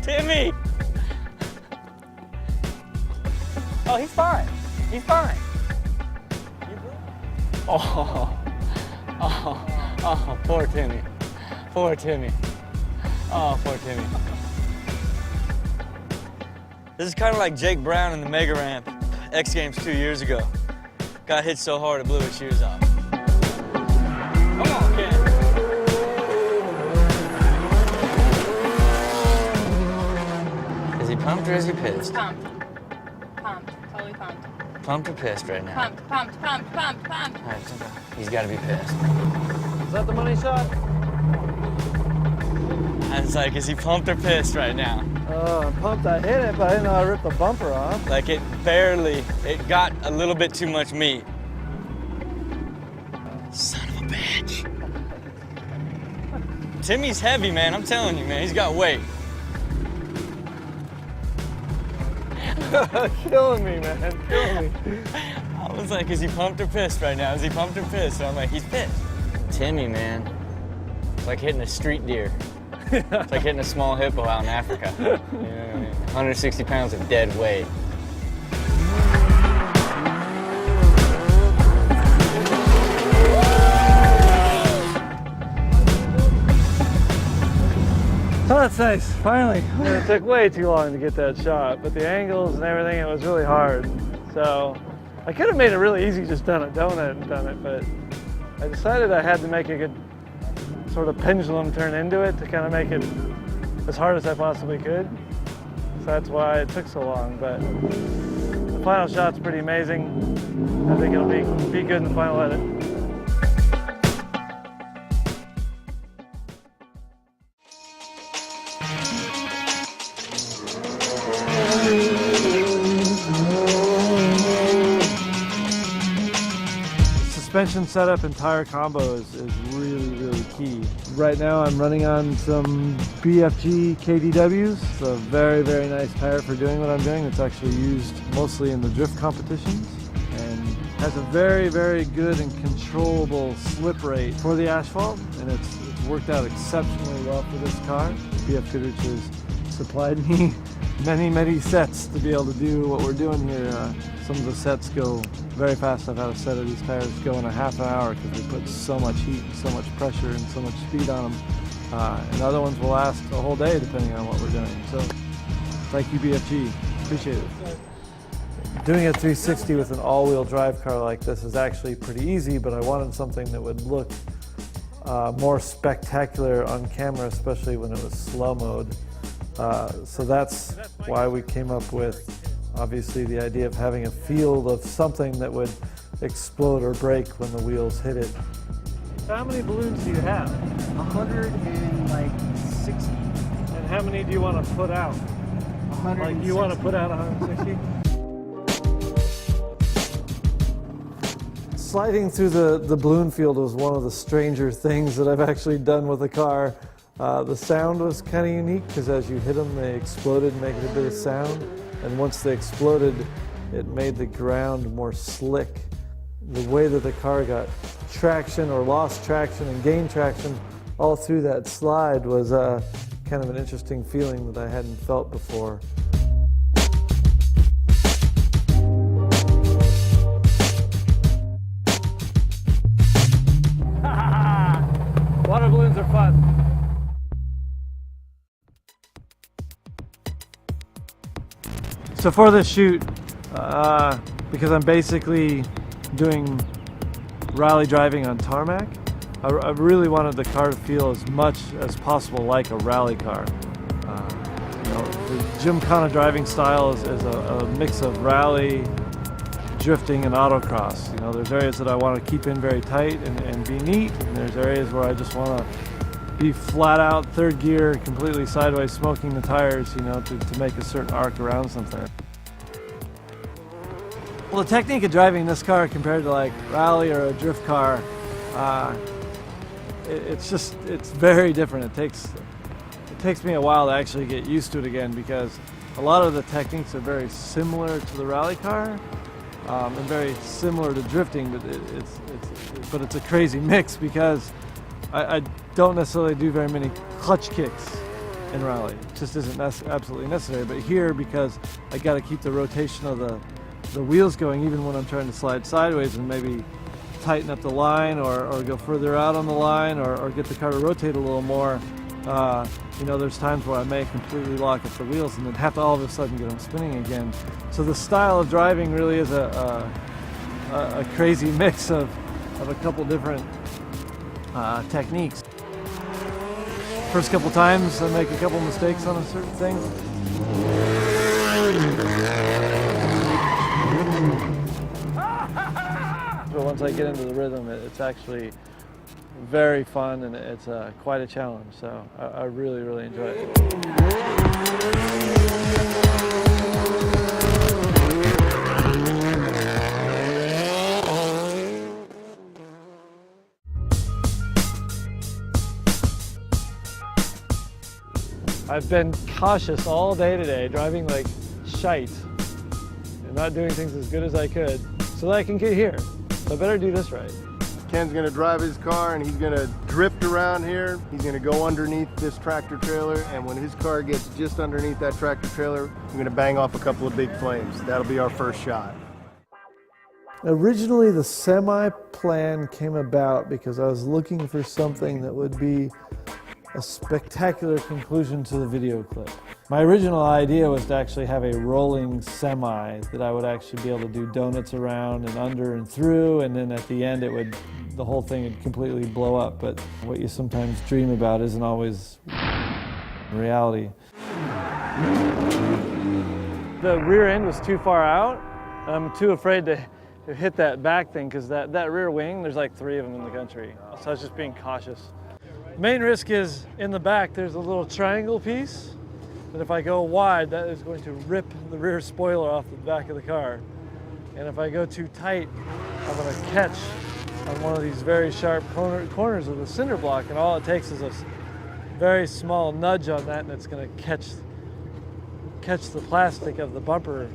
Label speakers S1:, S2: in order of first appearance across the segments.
S1: Timmy! Oh, he's fine. He's fine. Oh, poor Timmy. Poor Timmy. Oh, poor Timmy. This is kind of like Jake Brown in the Mega Ramp X Games 2 years ago. Got hit so hard it blew his shoes off. Come on, kid. Is he pumped or is he pissed?
S2: Pumped. Pumped. Totally pumped.
S1: Pumped or pissed right now?
S2: Pumped, pumped, pumped, pumped, pumped.
S1: All right, he's got to be pissed.
S3: Is that the money shot?
S1: I was like, is he pumped or pissed right now?
S3: Oh, I'm pumped. I hit it, but I didn't know I ripped the bumper off.
S1: Like it got a little bit too much meat. Son of a bitch. Timmy's heavy, man. I'm telling you, man. He's got weight.
S3: Killing me, man. Killing me.
S1: I was like, is he pumped or pissed right now? Is he pumped or pissed? And I'm like, he's pissed. Timmy, man. It's like hitting a street deer. It's like hitting a small hippo out in Africa. You know what I mean? 160 pounds of dead weight.
S3: Oh, that's nice. Finally. It took way too long to get that shot, but the angles and everything, it was really hard. So I could have made it really easy, just done a donut and done it, but I decided I had to make a good sort of pendulum turn into it to kind of make it as hard as I possibly could. So that's why it took so long, but the final shot's pretty amazing. I think it'll be good in the final edit. Suspension setup and tire combo is really key. Right now I'm running on some BFG KDWs. It's a very nice tire for doing what I'm doing. It's actually used mostly in the drift competitions and has a very good and controllable slip rate for the asphalt, and it's worked out exceptionally well for this car. BF Goodrich has supplied me many sets to be able to do what we're doing here. Some of the sets go very fast. I've had a set of these tires go in a half an hour because they put so much heat and so much pressure and so much speed on them. And other ones will last a whole day depending on what we're doing. So thank you, BFG. Appreciate it. Doing a 360 with an all-wheel drive car like this is actually pretty easy, but I wanted something that would look more spectacular on camera, especially when it was slow mode. So that's why we came up with, obviously, the idea of having a field of something that would explode or break when the wheels hit it. So how many balloons do you have?
S4: 160.
S3: And how many do you want to put out?
S4: 160.
S3: Like you want to put out 160? Sliding through the balloon field was one of the stranger things that I've actually done with a car. The sound was kind of unique because as you hit them, they exploded, making a bit of sound. And once they exploded, it made the ground more slick. The way that the car got traction or lost traction and gained traction all through that slide was kind of an interesting feeling that I hadn't felt before. Water balloons are fun. So for this shoot, because I'm basically doing rally driving on tarmac, I really wanted the car to feel as much as possible like a rally car. You know, the GYMKHANA driving style is a mix of rally, drifting, and autocross. You know, there's areas that I want to keep in very tight and be neat, and there's areas where I just want to be flat out, third gear, completely sideways, smoking the tires, you know, to make a certain arc around something. Well, the technique of driving this car compared to like rally or a drift car, it's very different. It takes me a while to actually get used to it again because a lot of the techniques are very similar to the rally car and very similar to drifting, but it's a crazy mix because I don't necessarily do very many clutch kicks in rally. It just isn't absolutely necessary. But here, because I got to keep the rotation of the wheels going, even when I'm trying to slide sideways and maybe tighten up the line or go further out on the line or get the car to rotate a little more, you know, there's times where I may completely lock up the wheels and then have to all of a sudden get them spinning again. So the style of driving really is a crazy mix of a couple different techniques. First couple times I make a couple mistakes on a certain thing. But once I get into the rhythm, it's actually very fun and it's quite a challenge. So I really, really enjoy it. I've been cautious all day today, driving like shite and not doing things as good as I could so that I can get here. So I better do this right.
S4: Ken's gonna drive his car and he's gonna drift around here. He's gonna go underneath this tractor trailer, and when his car gets just underneath that tractor trailer, I'm gonna bang off a couple of big flames. That'll be our first shot.
S3: Originally, the semi plan came about because I was looking for something that would be a spectacular conclusion to the video clip. My original idea was to actually have a rolling semi that I would actually be able to do donuts around and under and through, and then at the end the whole thing would completely blow up. But what you sometimes dream about isn't always reality. The rear end was too far out. I'm too afraid to hit that back thing because that rear wing, there's like 3 of them in the country. So I was just being cautious. Main risk is in the back, there's a little triangle piece that if I go wide, that is going to rip the rear spoiler off the back of the car. And if I go too tight, I'm going to catch on one of these very sharp corners of the cinder block, and all it takes is a very small nudge on that, and it's going to catch the plastic of the bumper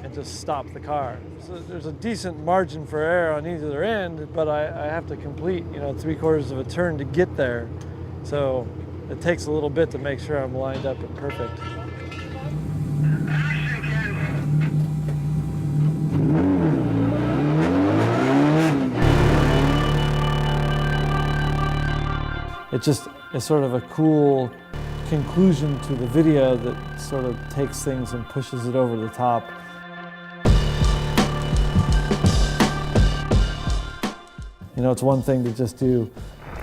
S3: and just stop the car. So there's a decent margin for error on either end, but I have to complete, you know, 3/4 of a turn to get there. So it takes a little bit to make sure I'm lined up and perfect. It just is sort of a cool conclusion to the video that sort of takes things and pushes it over the top. You know, it's one thing to just do,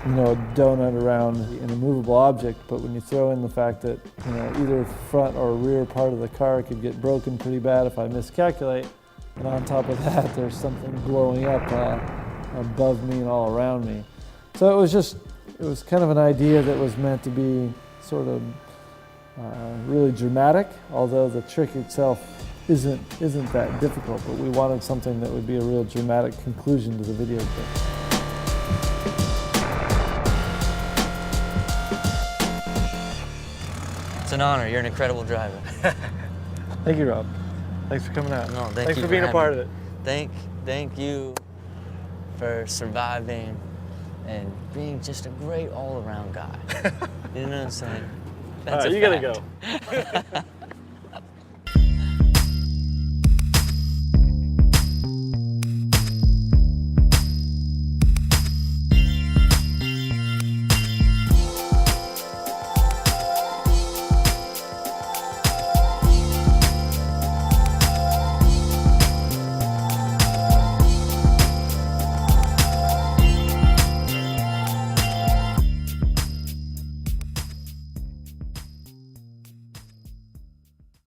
S3: you know, a donut around an immovable object, but when you throw in the fact that, you know, either front or rear part of the car could get broken pretty bad if I miscalculate, and on top of that, there's something blowing up above me and all around me. So it was kind of an idea that was meant to be sort of really dramatic, although the trick itself isn't that difficult, but we wanted something that would be a real dramatic conclusion to the video clip.
S1: It's an honor. You're an incredible driver.
S3: Thank you, Rob. Thanks for coming out.
S1: No,
S3: Thanks for being a part of it.
S1: Thank you for surviving and being just a great all-around guy. You know what I'm saying? That's
S3: all right, you
S1: fact.
S3: gotta go.